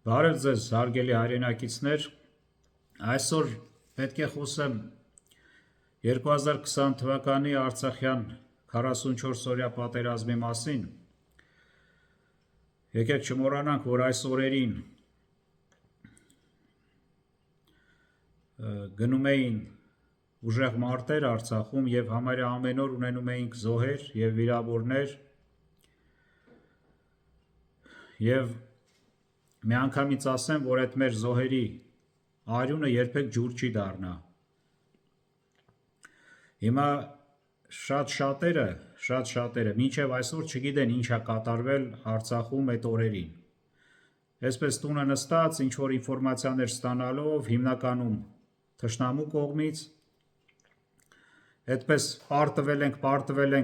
Բարև ձեզ, հարգելի հայրենակիցներ, այսօր պետք է խոսեմ 2020 թվականի Արցախյան 44-օրյա պատերազմի մասին։ Եկեք չմոռանանք, որ այս օրերին գնում էին ուժեղ մարտեր Արցախում և համարյա ամեն օր ունենում էինք զոհեր և վիրավորներ և միանգամից ասեմ, որ այդ մեր զոհերի արյունը երբեք ջուր չի դառնա։ Հիմա շատ շատերը մինչև այսօր չգիտեն ինչ է կատարվել Արցախում այդ օրերին։ Այսպես տունը նստած ինչ-որ ինֆորմացիաներ ստանալով, հիմնականում թշնամու կողմից, այդպես պարտվել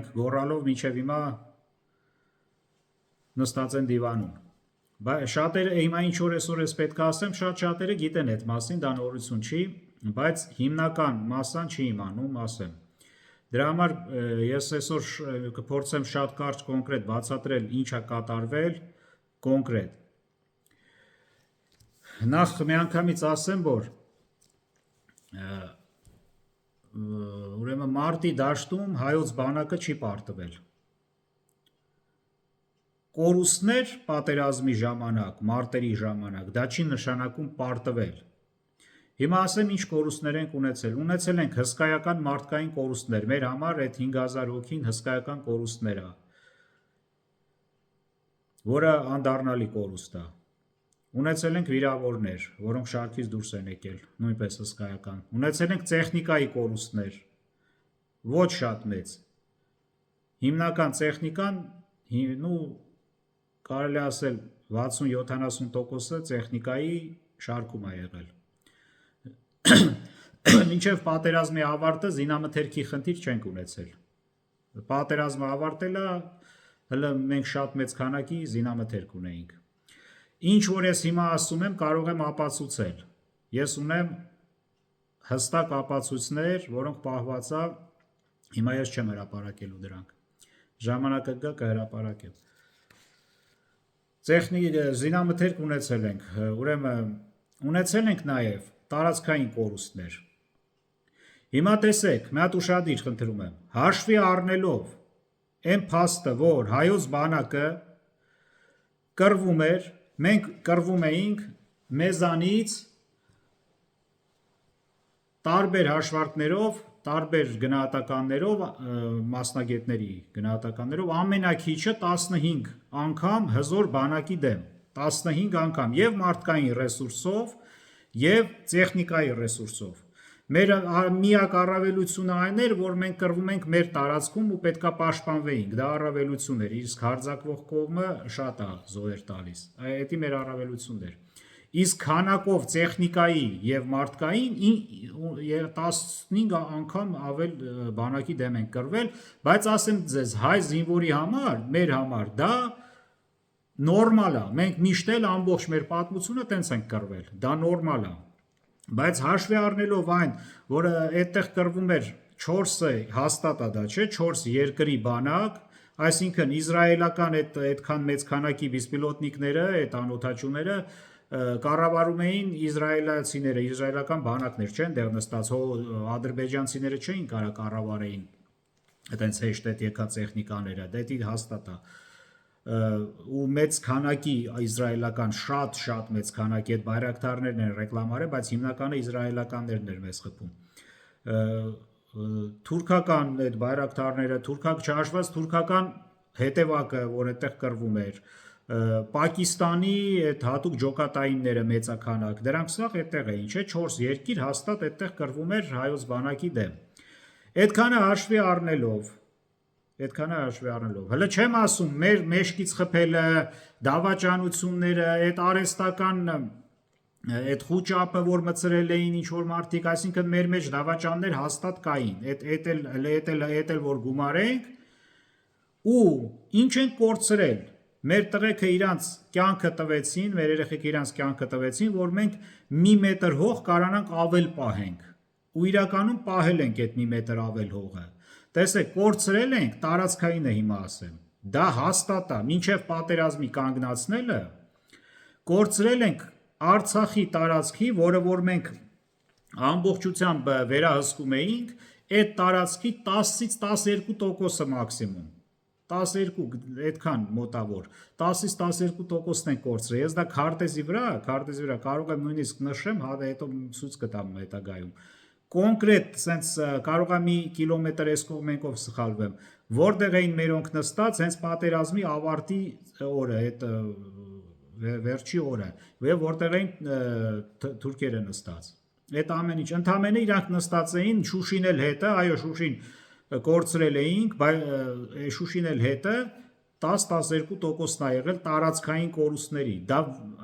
ենք գոռալով մինչև հիմա նստած են դիվանում։ Շատերը հիմա ինչ-որ այսօր պետք է ասեմ, շատերը գիտեն այդ մասին, դա նորություն չի, բայց հիմնական մասսան չի իմանում, ասեմ։ Դրա համար ես այսօր կփորձեմ շատ կարճ կոնկրետ բացատրել ինչ է կատարվել կոնկրետ։ Նախ միանգամից ասեմ, որ ուրեմն մարտի դաշտում հայոց բանակը չի պարտվել։ Կորուստներ պատերազմի ժամանակ, մարտերի ժամանակ, դա չի նշանակում պարտվել։ Հիմա ասեմ ինչ կորուստներ ենք ունեցել։ Ունեցել ենք հսկայական մարդկային կորուստներ, մեր համար այդ 5000 հոգին հսկայական կորուստներ է, որը անդառնալի կորուստ է։ Ունեցել ենք վիրավորներ, որոնք շարքից դուրս են եկել, նույնպես հսկայական։ Ունեցել ենք տեխնիկայի կորուստներ, ոչ շատ մեծ։ Հիմնական տեխնիկան, կարելի ասել 60-70%-ը տեխնիկայի շարքում է եղել։ Մինչև պատերազմի ավարտը զինամթերքի խնդիր չենք ունեցել։ Պատերազմը ավարտել է, հələ մենք շատ մեծ քանակի զինամթերք ունեինք։ Ինչ որ ես հիմա ասում եմ, կարող եմ ապացուցել։ Ես ունեմ հստակ ապացույցներ, որոնք պահված է, հիմա ես չեմ հրապարակելու դրանք։ Ժամանակը գա կհրապարակեմ։ Զինամթերք ունեցել ենք, ուրեմն ունեցել ենք նաև տարածքային կորուստներ։ Հիմա տեսեք, մի հատ ուշադիր խնդրում եմ, հաշվի առնելով այն փաստը, որ հայոց բանակը կռվում էր, մենք կռվում էինք մեզանից տարբեր հաշվարկներով, տարբեր գնահատականներով, մասնագետների գնահատականներով ամենակիչը 15 անգամ հզոր բանակի դեմ, 15 անգամ և մարդկային ռեսուրսով և տեխնիկայի ռեսուրսով։ Մեր միակ առավելությունը այն էր, որ մենք կռվում ենք մեր տարածքում ու պետք է պաշտպանվեինք, դա առավելություն էր, իսկ հարձակվող կողմը շատ է զոհեր տալիս, դա մեր առավելությունն էր։ Իսկ քանակով տեխնիկայի և մարդկային 15 անգամ ավել բանակի դեմ ենք կռվել, բայց ասեմ ձեզ, հայ զինվորի համար, մեր համար դա նորմալ է, մենք միշտ էլ ամբողջ մեր պատմությունը տենց ենք կռվել, դա նորմալ է։ Բայց հաշվի առնելով այն, որ այդտեղ կռվում էր 4 հաստատ է դա, չէ, 4 երկրի բանակ, այսինքն իզրայելական այդքան մեծ քանակի բիսպիլոտնիկները, այդ անօդաչուները կառավարում էին իզրայելացիները, իզրայելական բանակներ չեն դեռ նստած, ադրբեջանցիները չէին կարող կառավարեին այտենց հեշտ այդ եկած տեխնիկաները, դա հաստատ է։ Ու մեծ քանակի իզրայելական շատ մեծ քանակի այդ բայրակտարներն են ռեկլամարել, բայց հիմնականը իզրայելականներն էր մեզ խփում։ Թուրքական այդ բայրակտարները, չհաշված թուրքական հետևակը, որ այդտեղ կռվում էր, Պակիստանի այդ հատուկ ջոկատայինները մեծաքանակ, դրանք սաղ այդտեղ էին, չէ, 4 երկիր հաստատ այդտեղ կռվում էր հայոց բանակի դեմ։ Այդքանը հաշվի առնելով, հələ չեմ ասում մեր մեջքից խփելը, դավաճանությունները, այդ արհեստական այդ խուճապը, որ մտցրել էին ինչ-որ մարդիկ, այսինքն մեր մեջ դավաճաններ հաստատ կային, էդ էլ որ գումարենք, ու ինչ ենք կորցրել, մեր տղեկը իրանց կյանքը տվեցին, մեր երեխեքը իրանց կյանքը տվեցին, որ մենք մի մետր հող կարողանանք ավել պահենք, ու իրականում պահել ենք այդ մի մետր ավել հողը։ Տեսեք, կորցրել ենք, տարածքայինը հիմա ասեմ, դա հաստատ է, մինչև պատերազմի կանգնացնելը կորցրել ենք Արցախի տարածքի, որը որ մենք ամբողջությամբ վերահսկում էինք, այդ տարածքի 10-ից 12%-ը մաքսիմում 12 այդքան մոտավոր 10-ից 12%-ն են կորցրել։ Ես դա քարտեզի վրա կարող եմ նույնիսկ նշեմ, հետո ցույց կտամ հետագայում։ Կոնկրետ sense կարող է մի կիլոմետր այս կողմենքով սխալվեմ, որտեղ էին մերոնք նստած, հենց պատերազմի ավարտի օրը, այդ վերջի օրը, եւ որտեղ էին թուրքերը նստած։ Այդ ամեն ինչ, ընդամենը իրանք նստած էին, Շուշին էլ հետը, այո, Շուշին կորցրել էինք, բայց Շուշին էլ հետը 10-12%-ն է եղել տարածքային կորուստների։ Դա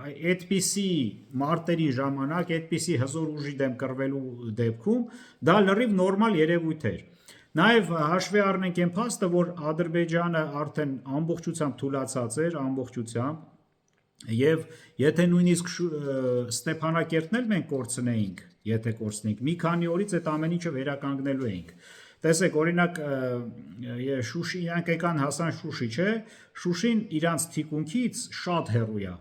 այդպիսի մարտերի ժամանակ, այդպիսի հզոր ուժի դեմ կռվելու դեպքում դա լրիվ նորմալ երևույթ էր։ Նաև հաշվի առնենք այն փաստը, որ Ադրբեջանը արդեն ամբողջությամբ թուլացած էր, ամբողջությամբ, եւ եթե նույնիսկ Ստեփանակերտն էլ մենք կորցնեինք, եթե կորցնենք, մի քանի օրից այդ ամեն ինչը վերականգնելու էինք։ Տեսեք, օրինակ Շուշի իրանք եկան հասան Շուշի, չէ՞։ Շուշին իրանց թիկունքից շատ հեռու է,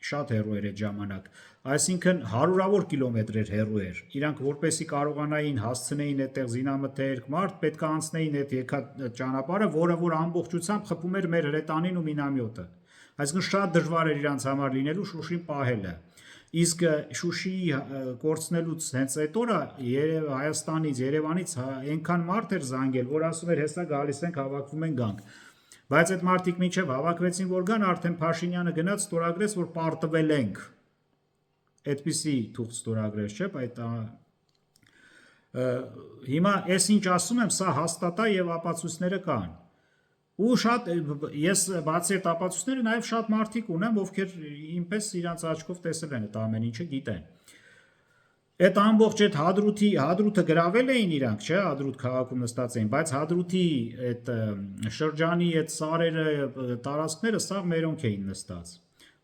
շատ հեռու էր այդ ժամանակ, այսինքն հարյուրավոր կիլոմետրեր հեռու էր։ Իրանք որպեսի կարողանային հասցնեին այդտեղ զինամթերք մարդ, պետք է անցնեին այդ եկած ճանապարհը, որը որ ամբողջությամբ խփում էր մեր հրետանին ու մինամյոտը։ Այսինքն շատ դժվար էր իրանց համար լինելու Շուշին պահելը։ Իսկ Շուշիի կորցնելուց հենց այդ օրը Հայաստանից, Երևանից այնքան մարդ էր զանգել, որ ասում էր հեսա գալիս ենք, հավաքվում ենք գանք։ Բայց այդ մարդիկ մինչև հավաքվեցին, որ գան, արդեն Փաշինյանը գնաց ստորագրեց, որ պարտվել ենք։ Այդպիսի թուղթ ստորագրեց, չէ՞, այդ հիմա այս ինչ ասում եմ, սա հաստատ է եւ ապացույցները կան։ Ու շատ ես բացի այդ ապացույցները նաև շատ մարդիկ ունեմ, ովքեր ինպես իրանց աչքով տեսել են այդ ամեն ինչը, գիտեն։ Այդ ամբողջ այդ Հադրութը գրավել էին իրանք, չէ, Հադրութ քաղաքում նստած էին, բայց Հադրութի այդ շրջանի այդ սարերը, տարածքները սա մերոնք էին նստած։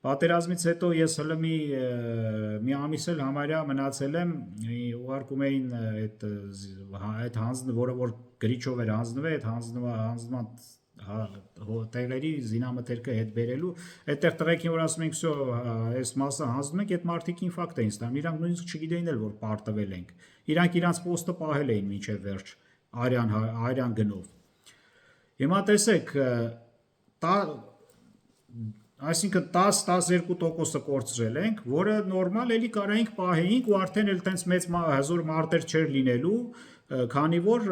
Պատերազմից հետո ես հələ մի ամիս էլ համարյա մնացել եմ, ուղարկում էին այդ հանձնը, որը որ գրիչով էր հանձնվել, այդ հանձնման տեղերի զինամթերքը հետ բերելու, այդտեղ տղեկին որ ասում ենք, «Всё, այս մասը հանձնում ենք», այդ մարդիկ ինֆակտ էին ստանում, իրանք նույնիսկ չգիտեին էլ, որ պարտվել ենք։ Իրանք իրանց պոստը պահել էին մինչև վերջ արյան գնով։ Հիմա տեսեք, այսինքն 10-12%-ը կորցրել ենք, որը նորմալ էլի կարայինք պահեինք ու արդեն էլ տենց մեծ հզոր մարտեր չէր լինելու, քանի որ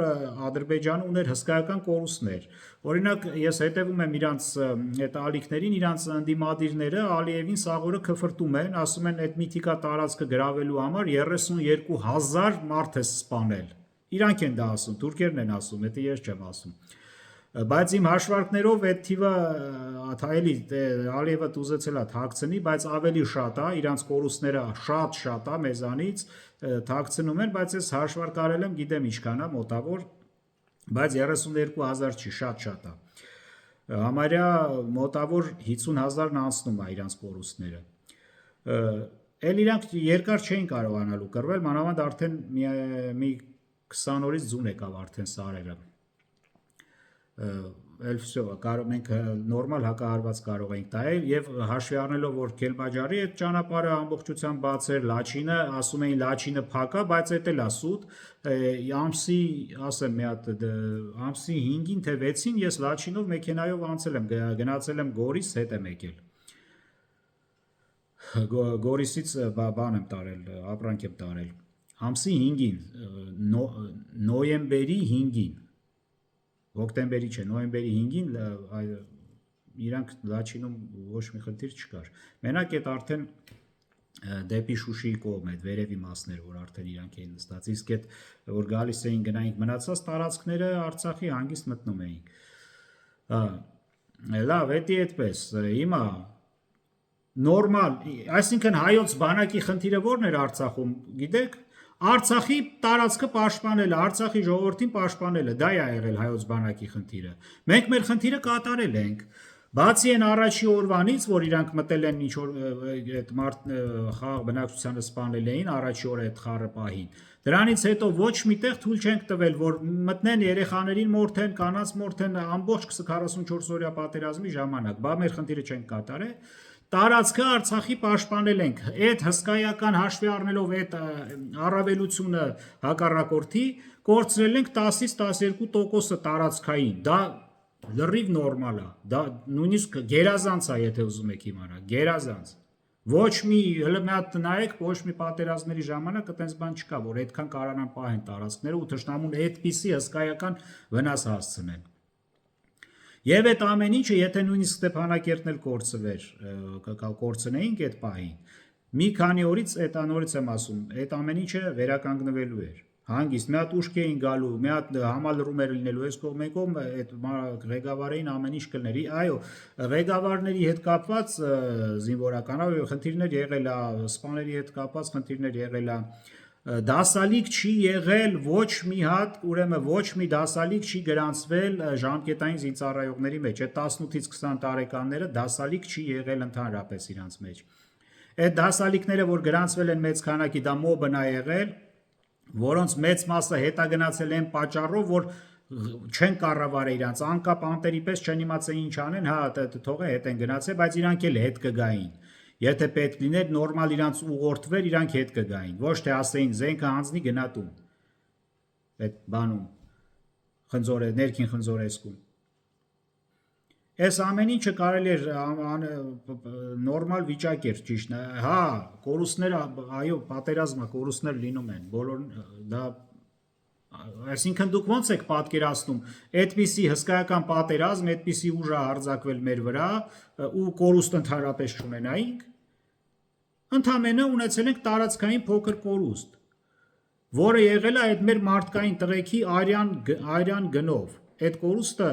Ադրբեջանը ուներ հսկայական կորուստներ։ Օրինակ, ես հետևում եմ իրանց այդ ալիքներին, իրանց ընդդիմադիրները Ալիևին սաղորը քֆրտում են, ասում են այդ միթիկա տարածքը գրավելու համար 32,000 մարդ է սպանել։ Իրանք են դա ասում, թուրքերն են ասում, դա ես չեմ ասում։ Բայց իմ հաշվարկներով այդ թիվը այլի Ալիևը ուզեցել է թաքցնի, բայց ավելի շատ է, իրանց կորուստները շատ է մեզանից թաքցնում են, բայց ես հաշվարկ արել եմ, գիտեմ ինչքան է մոտավոր, բայց 32,000 չի, շատ է։ Համարյա մոտավոր 50,000-ն անցնում է իրանց կորուստները։ Էլ իրանք երկար չէին կարողանալու կռվել, մանավանդ արդեն մի 20 օրից ձուն եկավ արդեն սարերը։ Էլ վсё, կարող մենք նորմալ հակահարված կարող ենք տայել եւ հաշվի առնելով, որ Քելբաջարի այդ ճանապարհը ամբողջությամբ բաց էր, Լաչինը, ասում էին Լաչինը փակա, բայց էդ էլ է սուտ, ամսի, ասեմ մի հատ, ամսի 5-ին թե 6-ին ես Լաչինով մեքենայով անցել եմ, գնացել եմ Գորիս, հետ եմ եկել։ Գորիսից բան եմ տարել, ապրանք եմ տարել։ Ամսի 5-ին, նոյեմբերի 5-ին, հոկտեմբերի չէ, նոյեմբերի 5-ին իրանք Լաչինում ոչ մի խնդիր չկար։ Մենակ այդ արդեն դեպի Շուշիի կողմ այդ վերևի մասներ, որ արդեն իրանք էին նստած, իսկ այդ որ գալիս էին գնայինք մնացած տարածքները Արցախի հանգիստ մտնում էինք։ Լավ, դա այդպես։ Հիմա նորմալ, այսինքն հայոց բանակի խնդիրը ո՞րն էր Արցախում, գիտեք։ Արցախի տարածքը պաշտպանելը, Արցախի ժողովրդին պաշտպանելը, դա է եղել հայոց բանակի խնդիրը։ Մենք մեր խնդիրը կատարել ենք։ Բացի այն առաջի օրվանից, որ իրանք մտել են ինչ որ այդ խաղաղ բնակչությանը սպանել էին առաջի օրը այդ խառը պահին։ Դրանից հետո ոչ միտեղ թույլ չենք տվել, որ մտնեն երեխաներին մորթեն, կանանց մորթեն ամբողջ 44 օրյա պատերազմի ժամանակ։ Բա մեր խնդիրը չենք կատարել։ տարածքը Արցախի պաշտպանել ենք, այդ հսկայական հաշվի առնելով այդ առավելությունը հակառակորդի, կորցրել ենք 10-ից 12% տարածքային, դա լրիվ նորմալ է, դա նույնիսկ գերազանց է, եթե ուզում եք իմանալ, գերազանց։ Ոչ մի, հələ մի հատ նայեք, ոչ մի պատերազմների ժամանակ այդպես բան չկա, որ այդքան կարողանան պահեն տարածքները ու թշնամուն այդպիսի հսկայական վնաս հասցնեն։ Եվ այդ ամեն ինչը, եթե նույնիսկ Ստեփանակերտն էլ կորցվեր, կորցնեինք այդ պահին, մի քանի օրից, այդ անորից եմ ասում, այդ ամեն ինչը վերականգնվելու էր։ Հանգիստ, մի հատ ուշք էին գալու, մի հատ համալրում էր լինելու, այս կողմեկում այդ ղեկավարային ամեն ինչ կլներ։ Այո, ղեկավարների հետ կապված զինվորականով խնդիրներ եղել է, սպաների հետ կապված խնդիրներ եղել է, դասալիկ չի եղել ոչ մի հատ, ուրեմն ոչ մի դասալիկ չի գրանցվել ժամկետային զինծառայողների մեջ, այդ 18-ից 20 տարեկանները դասալիկ չի եղել ընդհանրապես իրանց մեջ։ Այդ դասալիկները, որ գրանցվել են մեծ քանակի, դա մոբն է եղել, որոնց մեծ մասը հետագնացել են պատճառով, որ չեն կառավարել իրանց անկապ անտերի պես չեն իմացել ինչ անեն, հա թողե հետ են գնացել, բայց իրանք էլ հետ կգային։ Եթե պետք լիներ նորմալ իրանց ուղղորդվեր, իրանք հետ կգային, ոչ թե ասեին զենքը հանձնի գնատուն։ Այդ բանում ներքին խնձորեսկում։ Այս ամեն ինչը կարելի էր նորմալ վիճակ էր ճիշտ, հա, կորուստներ, այո, պատերազմը կորուստներ լինում են, բոլոր դա, այսինքն դուք ոնց եք պատկերացնում, այդպիսի հսկայական պատերազմ, այդպիսի ուժ է հարձակվել մեր վրա ու կորուստ ընդհանրապես չունենայինք, ընդամենը ունեցել ենք տարածքային փոքր կորուստ, որը եղել է այդ մեր մարդկային տղեկի արյան գնով, այդ կորուստը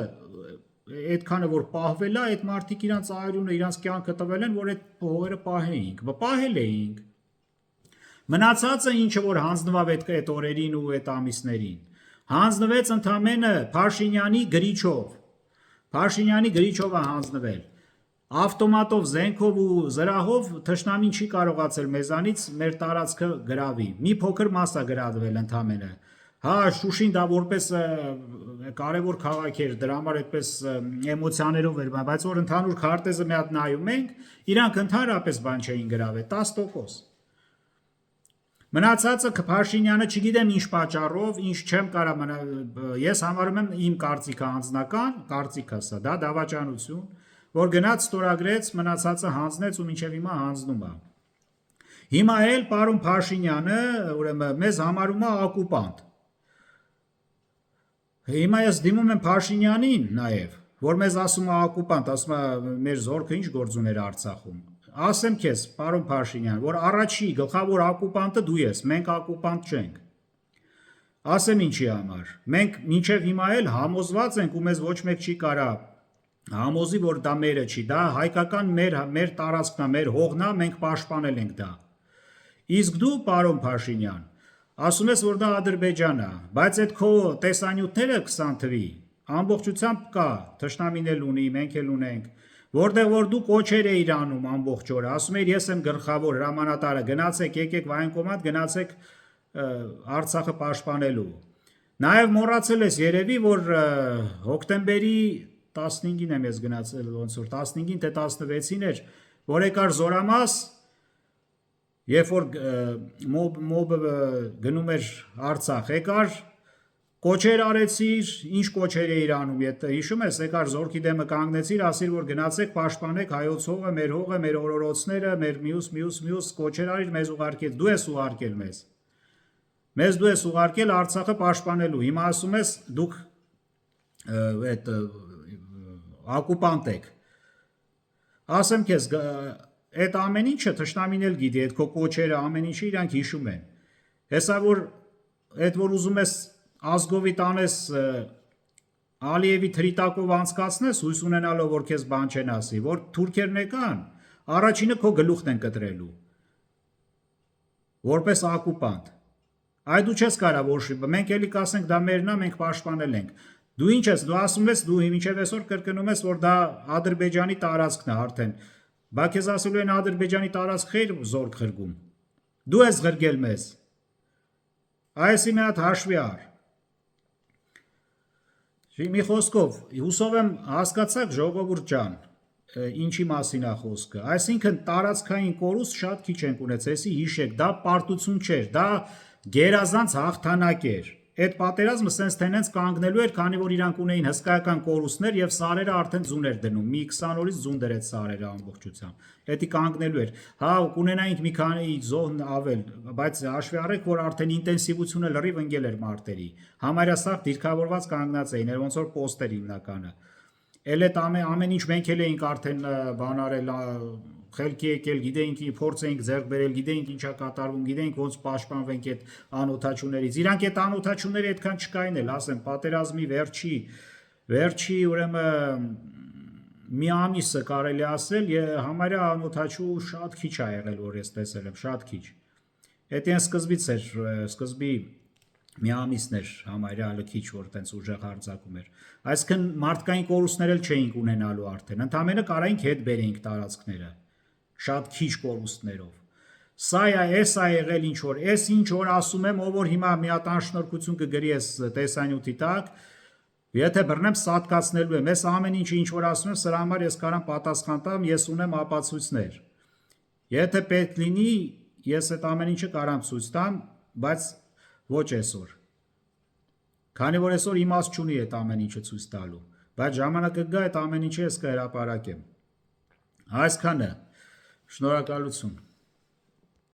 այդքանը որ պահվել է, այդ մարդիկ իրանց արյունը, իրանց կյանքը տվել են, որ այդ փողերը պահեինք, պահել էինք։ Մնացածը ինչը որ հանձնվավ այդ օրերին ու այդ ամիսներին, հանձնվեց ընդամենը Փաշինյանի գրիչով։ Փաշինյանի գրիչով է հանձնվել։ Ավտոմատով, զենքով ու զրահով թշնամին չի կարողացել մեզանից մեր տարածքը գրավի։ Մի փոքր մաս է գրավել ընդամենը։ Հա, Շուշին դա որպես կարևոր քաղաք էր, դրա համար այդպես էմոցիաներով էր, բայց որ ընդհանուր քարտեզը մի հատ նայում ենք, իրանք ընդհանրապես բան չէին գրավել, 10%։ Մնացածը Փաշինյանը չգիտեմ ինչ պատճառով, ինչ չեմ կարա, ես համարում եմ իմ կարծիքը անձնական, կարծիքը սա, դա դավաճանություն, որ գնաց ստորագրեց, մնացածը հանձնեց ու մինչև հիմա հանձնում է։ Հիմա էլ պարոն Փաշինյանը, ուրեմն մեզ համարում է օկուպանտ։ Հիմա ես դիմում եմ Փաշինյանին նաև, որ մեզ ասում է օկուպանտ, ասում է մեր զորքը ինչ գործ ուներ Արցախում։ Ասեմ քեզ, պարոն Փաշինյան, որ առաջի գլխավոր օկուպանտը դու ես, մենք օկուպանտ չենք։ Ասեմ ինչի համար։ Մենք մինչև հիմա էլ համոզված ենք ու մեզ ոչ մեկ չի կարա համոզի, որ դա մերը չի, դա հայկական մեր տարածքն է, մեր հողն է, մենք պաշտպանել ենք դա։ Իսկ դու, պարոն Փաշինյան, ասում ես, որ դա Ադրբեջան է, բայց այդ քո տեսանյութերը 20 թվի ամբողջությամբ կա, թշնամին էլ ունի, մենք էլ ունենք, որտեղ որ դու կոչեր էիր անում ամբողջ օրը, ասում էիր ես եմ գլխավոր հրամանատարը, գնացեք, եկեք վայնկոմատ, գնացեք Արցախը պաշտպանելու։ Նաև մոռացել ես երևի, որ հոկտեմբերի 15-ին եմ ես գնացել, ոնց որ 15-ին թե 16-ին էր, որ եկար Զորամաս, երբ որ մոբը գնում էր Արցախ, եկար կոչեր արեցիր, ինչ կոչեր էիր անում, հիշում ես, եկար զորքի դեմը կանգնեցիր, ասիր, որ գնացեք պաշտպանեք հայոց հողը, մեր օրորոցները, մեր մյուս կոչեր արիր, մեզ ուղարկել, դու ես ուղարկել մեզ։ Մեզ դու ես ուղարկել Արցախը պաշտպանելու։ Հիմա ասում ես դուք այդ օկուպանտ եք։ Ասեմ քեզ, այդ ամեն ինչը թշնամին էլ գիտի, այդ քո կոչերը, ամեն ինչը իրանք հիշում են։ Հեսա որ այդ որ ուզում ես ազգովի տանես Ալիևի թրիտակով անցկացնես, հույս ունենալով որ քեզ բան չեն ասի, որ թուրքերն եկան, առաջինը քո գլուխն են կտրելու։ Որպես օկուպանտ։ Այ դու չես կարա որ մենք էլի կասենք դա մերն է, մենք պաշտպանել ենք։ Դու ինչ ես, դու ասում ես, դու մինչև այսօր կրկնում ես, որ դա Ադրբեջանի տարածքն է արդեն։ Բա քեզ ասելու են Ադրբեջանի տարածք խեր զորք խրգում։ Դու ես ղրգել մեզ։ Այսի մի հատ հաշվի առ։ Մի խոսքով, հուսով եմ հասկացաք ժողովուրդ ջան, ինչի մասին է խոսքը։ Այսինքն տարածքային կորուստ շատ քիչ ենք ունեցել, էսի հիշեք, դա պարտություն չէր, դա գերազանց հաղթանակ էր։ Այդ պատերազմը սենց թենենց կանգնելու էր, քանի որ իրանք ունեին հսկայական կորուստներ եւ սարերը արդեն ձուն էր դնում։ Մի 20 օրից ձուն դրեց սարերը ամբողջությամբ։ Դա կանգնելու էր։ Հա, կունենայինք մի քանի զոհ ավել, բայց հաշվի առեք, որ արդեն ինտենսիվությունը լրիվ ընկել էր մարտերի։ Համարյա սաղ դիրքավորված կանգնած էին, ոնց որ պոստեր հիմնականը։ Էլ այդ ամեն ինչ մենք էլ էինք արդեն բան արել, խելքի եկել, գիտեինք, փորձ էինք ձեռք բերել, գիտեինք ինչա կատարվում, գիտեինք ոնց պաշտպանվենք այդ անօթաչուներից։ Իրանք այդ անօթաչուները այդքան չկային էլ, ասեմ, պատերազմի վերջի ուրեմն մի ամիսը կարելի ասել, համարյա անօթաչու շատ քիչ ա եղել, որ ես տեսել եմ, շատ քիչ։ Այդ այն սկզբից էր, սկզբի մի ամիսն էր համարյա քիչ, որ տենց ուժեղ հարձակում էր։ Այսինքն մարդկային կորուստներ էլ չէինք ունենալու արդեն, ընդամենը կարայինք հետ բերեինք տարածքները, շատ քիչ կորուստներով։ Սա է եղել ինչ որ, ինչ որ ասում եմ, ով որ հիմա մի հատ անշնորհքություն կգրի այս տեսանյութի տակ, եթե բռնեմ սատկացնելու եմ, ես ամեն ինչը ինչ որ ասում եմ, սրա համար ես կարամ պատասխան տամ, ես ունեմ ապացույցներ։ Եթե պետք լինի, ես այդ ամեն ինչը կարամ ցույց տամ, բայց ոչ այսօր։ Քանի որ այսօր իմաստ չունի այդ ամեն ինչը ցույց տալու, բայց ժամանակը գա այդ ամեն ինչը ես կհրապարակեմ։ Այսքանը։ Շնորհակալություն։